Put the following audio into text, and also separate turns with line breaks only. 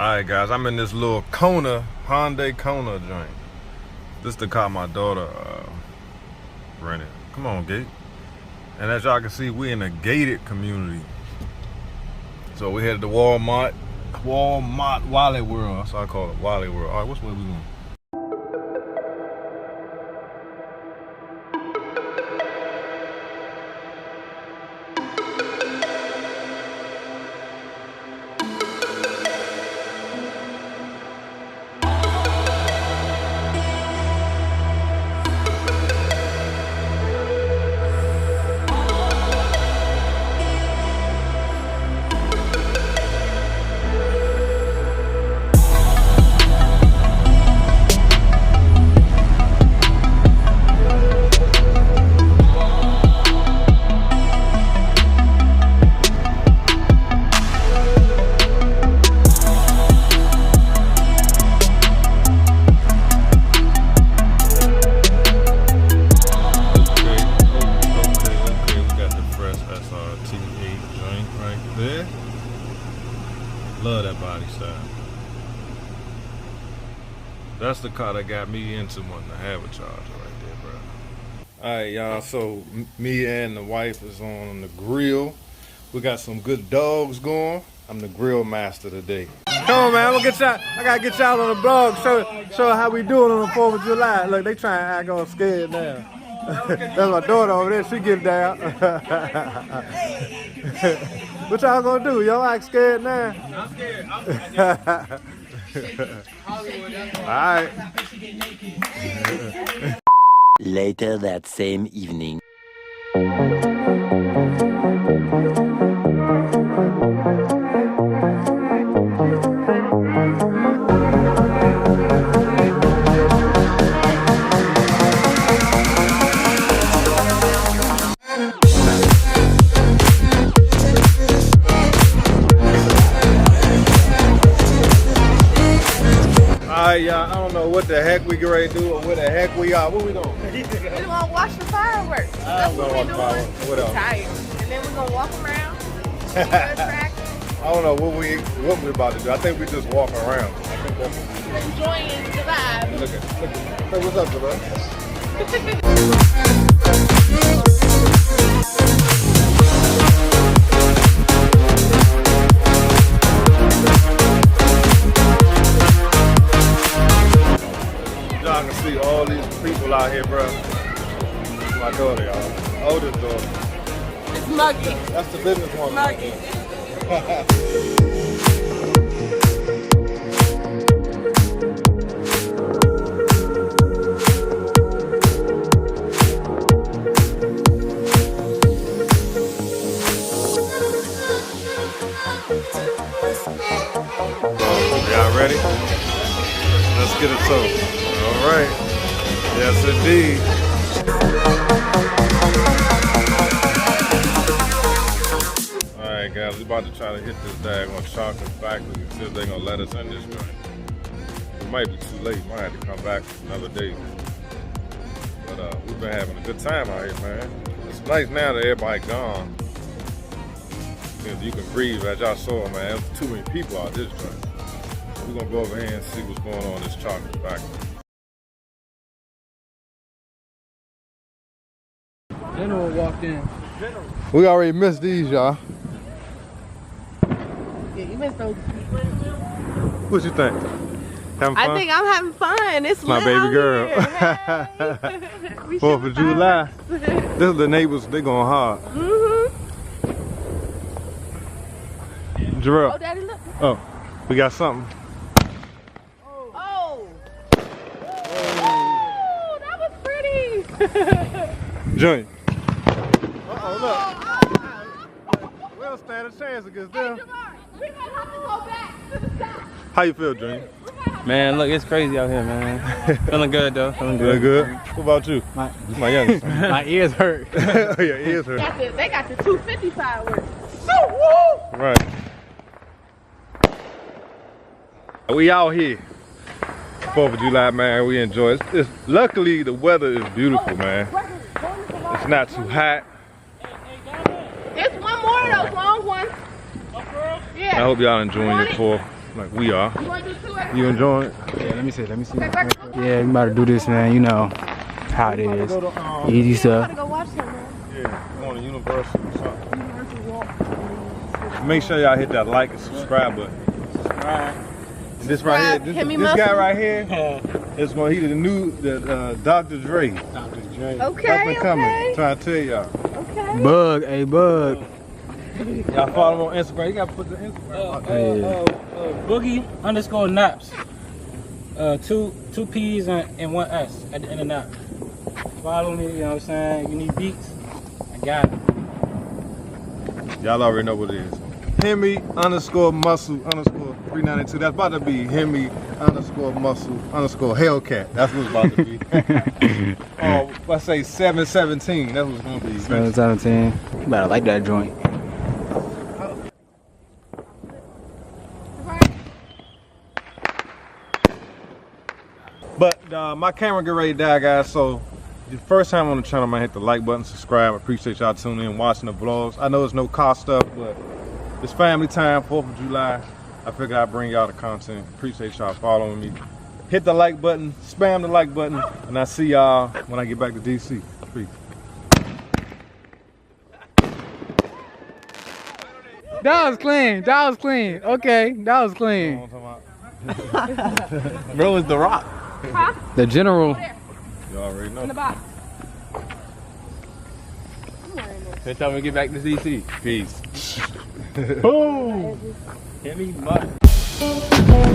Alright guys, I'm in this little Hyundai Kona joint. This is the car my daughter rented. Come on, Gate. And as y'all can see, we in a gated community. So we headed to Wally World. That's what I call it, Wally World. Alright, which way we going? Love that body style. That's the car that got me into wanting to have a Charger right there, bro. Alright, y'all, so me and the wife is on the grill. We got some good dogs going. I'm the grill master today. Come on, man, I gotta get y'all on the blog, show how we doing on the 4th of July. Look, they trying to act all scared now. That's my daughter over there, she get down. What y'all gonna do? Y'all act scared now? I'm scared. Alright.
Later that same evening.
Alright, y'all, I don't know what the heck we get ready to do or where the heck we are. What we doing?
We're gonna watch the fireworks. That's what we're doing.
What else?
We're tired. And then we're gonna walk around. I
don't know what we're about to do. I think we just walk around.
enjoying the vibe.
Look at. Hey, what's up, Javon? Y'all can see all these people out here, bro. My daughter, y'all. Oldest daughter.
It's muggy.
That's the business one.
Muggy.
Y'all ready? Let's get it so. All right. Yes, indeed. All right, guys, we're about to try to hit this daggone chocolate factory and see if they're gonna let us in this joint. It might be too late. Might have to come back another day. But we've been having a good time out here, man. It's nice now that everybody gone. Because you can breathe, as y'all saw, man. There's too many people out this joint. So we're gonna go over here and see what's going on in this chocolate factory.
General walked in.
We already missed these, y'all.
Yeah, you missed those.
What you think? Having fun?
I think I'm having fun. It's
my
lit
baby
out
girl.
Here. Hey.
4th of July. This is the neighbors. They going hard. Jarrell.
Oh, Daddy, look.
Oh, we got something.
Oh. Oh, that was pretty.
Johnny. Uh-oh, look. We don't stand a chance against them.
We might have to go back to the south.
How you feel, Johnny?
Man, look, it's crazy out here, man. Feeling good, though. Feeling
Feeling good. What about you? My youngest.
My ears hurt.
Oh, your ears hurt.
They got the 250 fireworks.
Right. We out here. 4th of July, man. We enjoy it. Luckily, the weather is beautiful, man. It's not too hot.
There's one more of those long ones. Yeah.
I hope y'all enjoying your 4th. Like we are.
You want to do two extra?
You enjoying it?
Yeah, let me see.
Okay, back.
Yeah, we about to do this, man. You know how it is. Easy
I'm
stuff.
gonna go watch them, man.
Yeah, going to Universal or something. Make sure y'all hit that like and subscribe button.
Alright.
And this right here, this
Hit me
guy
muscle.
right here, is going to the Dr. Dre.
Dr. Dre.
Okay,
coming.
okay.
Trying to tell y'all.
Okay.
Bug, hey, Bug.
Y'all follow him on Instagram. You got to put the Instagram.
Boogie_naps. Two P's and one S at the end of nap. Follow me, you know what I'm saying? If you need beats, I got it.
Y'all already know what it is. Hemi_muscle_392. That's about to be Hemi_muscle_Hellcat. That's what it's about to be. Oh, let's say 717. That's what it's going to be.
717. You better like that joint.
But my camera get ready to die, guys. So the first time on the channel, man, hit the like button, subscribe. I appreciate y'all tuning in, watching the vlogs. I know it's no cost stuff, but it's family time, 4th of July. I figured I'd bring y'all the content. Appreciate y'all following me. Hit the like button, spam the like button, and I see y'all when I get back to DC. Peace.
That was clean. That was clean. Okay, that was clean.
Bro, it's The Rock.
The general.
You already
In the
know.
box.
Next time we get back to DC.
Peace.
Boom. Hit me, must.